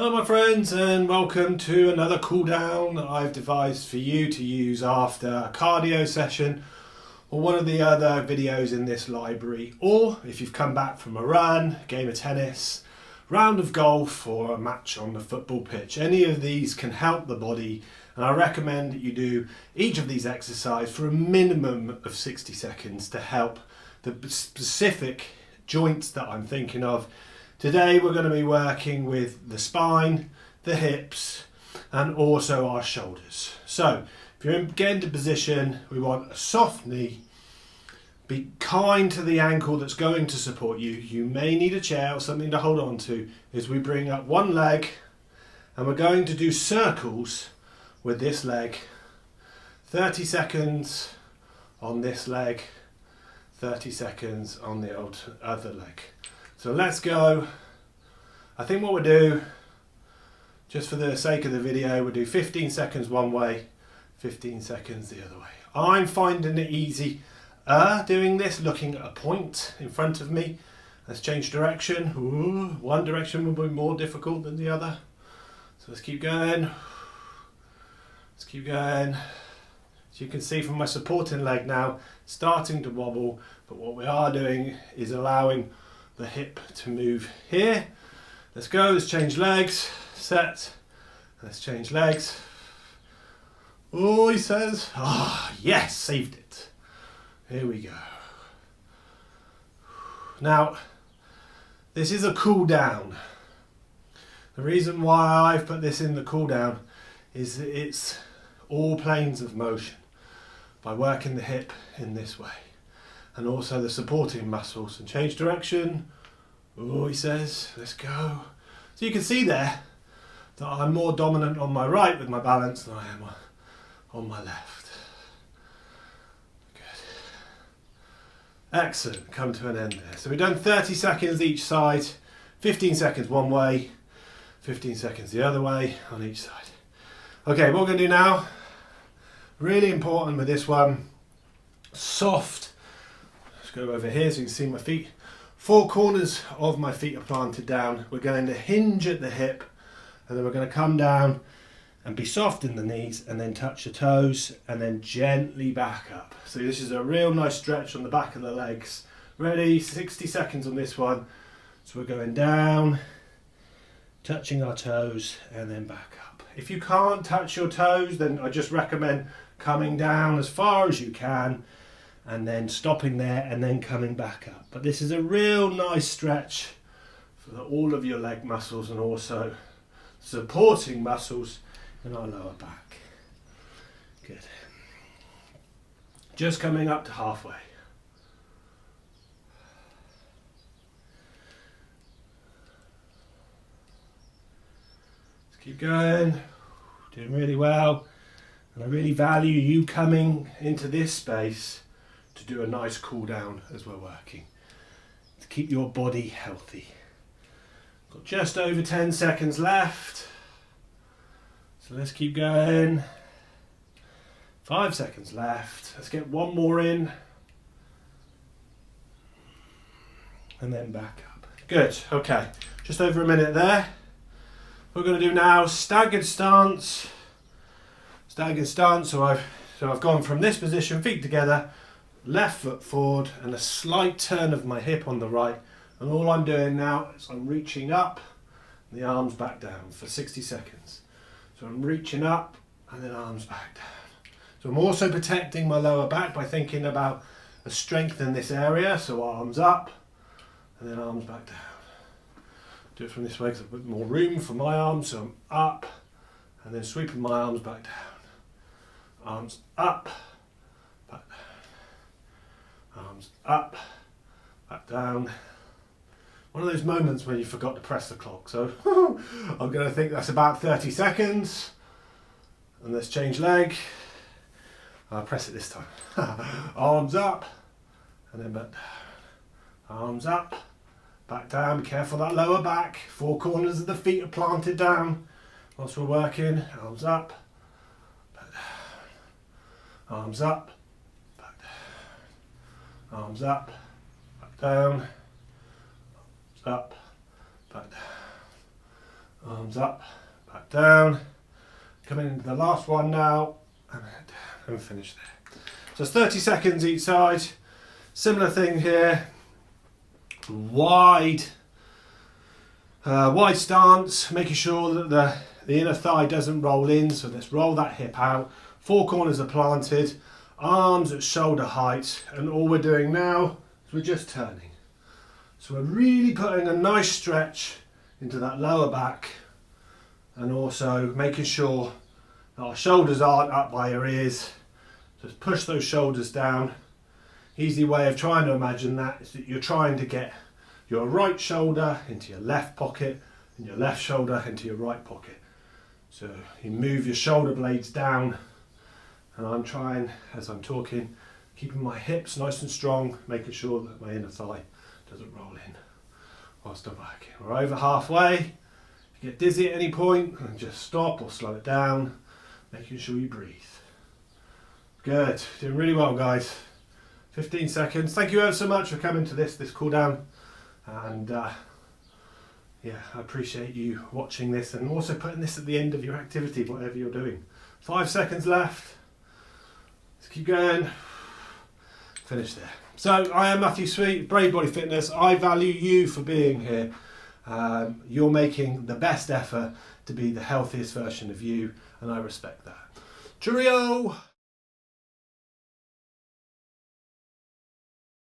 Hello my friends, and welcome to another cool down that I've devised for you to use after a cardio session or one of the other videos in this library, or if you've come back from a run, a game of tennis, round of golf or a match on the football pitch. Any of these can help the body, and I recommend that you do each of these exercises for a minimum of 60 seconds to help the specific joints that I'm thinking of. Today we're going to be working with the spine, the hips, and also our shoulders. So if you're getting into position, we want a soft knee. Be kind to the ankle that's going to support you. You may need a chair or something to hold on to as we bring up one leg, and we're going to do circles with this leg. 30 seconds on this leg, 30 seconds on the other leg. So let's go. I think what we'll do, just for the sake of the video, we'll do 15 seconds one way, 15 seconds the other way. I'm finding it easy doing this, looking at a point in front of me. Let's change direction. Ooh, one direction will be more difficult than the other. So let's keep going. Let's keep going. As you can see from my supporting leg now, starting to wobble, but what we are doing is allowing the hip to move here. Let's go, let's change legs, set, let's change legs. Oh, he says, yes, saved it. Here we go. Now, this is a cool down. The reason why I've put this in the cool down is that it's all planes of motion by working the hip in this way. And also the supporting muscles. And change direction. Oh, he says, let's go. So you can see there that I'm more dominant on my right with my balance than I am on my left. Good. Excellent, come to an end there. So we've done 30 seconds each side, 15 seconds one way, 15 seconds the other way on each side. Okay, what we're going to do now, really important with this one, soft. Let's go over here so you can see my feet. Four corners of my feet are planted down. We're going to hinge at the hip, and then we're going to come down and be soft in the knees, and then touch the toes, and then gently back up. So this is a real nice stretch on the back of the legs. Ready? 60 seconds on this one. So we're going down, touching our toes, and then back up. If you can't touch your toes, then I just recommend coming down as far as you can, and then stopping there and then coming back up. But this is a real nice stretch for all of your leg muscles and also supporting muscles in our lower back. Good. Just coming up to halfway. Let's keep going. Doing really well. And I really value you coming into this space to do a nice cool down as we're working, to keep your body healthy. Got just over 10 seconds left, so let's keep going. 5 seconds left. Let's get one more in and then back up. Good. Okay, just over a minute there. What we're going to do now, staggered stance. Staggered stance. So I've gone from this position, feet together, left foot forward, and a slight turn of my hip on the right, and all I'm doing now is I'm reaching up and the arms back down for 60 seconds. So I'm reaching up and then arms back down. So I'm also protecting my lower back by thinking about a strength in this area. So arms up and then arms back down. Do it from this way because I've got more room for my arms. So I'm up and then sweeping my arms back down. Arms up, back down. Arms up, back down. One of those moments when you forgot to press the clock. So I'm going to think that's about 30 seconds. And let's change leg. I'll press it this time. Arms up, and then back down. Arms up, back down. Be careful that lower back. Four corners of the feet are planted down whilst we're working. Arms up, back down. Arms up, back down. Arms up, back down. Arms up, back down. Arms up, back down. Coming into the last one now, and finish there. So it's 30 seconds each side. Similar thing here. Wide stance, making sure that the inner thigh doesn't roll in. So let's roll that hip out. Four corners are planted, arms at shoulder height, and all we're doing now is we're just turning. So we're really putting a nice stretch into that lower back, and also making sure that our shoulders aren't up by our ears. Just push those shoulders down. Easy way of trying to imagine that is that you're trying to get your right shoulder into your left pocket and your left shoulder into your right pocket. So you move your shoulder blades down, and I'm trying, as I'm talking, keeping my hips nice and strong, making sure that my inner thigh doesn't roll in whilst I'm working. We're over halfway. If you get dizzy at any point, just stop or slow it down, making sure you breathe. Good, doing really well, guys. 15 seconds. Thank you ever so much for coming to this cool down, and yeah, I appreciate you watching this and also putting this at the end of your activity, whatever you're doing. 5 seconds left. Let's keep going. Finish there. So I am Matthew Sweet, Brave Body Fitness. I value you for being here. You're making the best effort to be the healthiest version of you, and I respect that. Cheerio!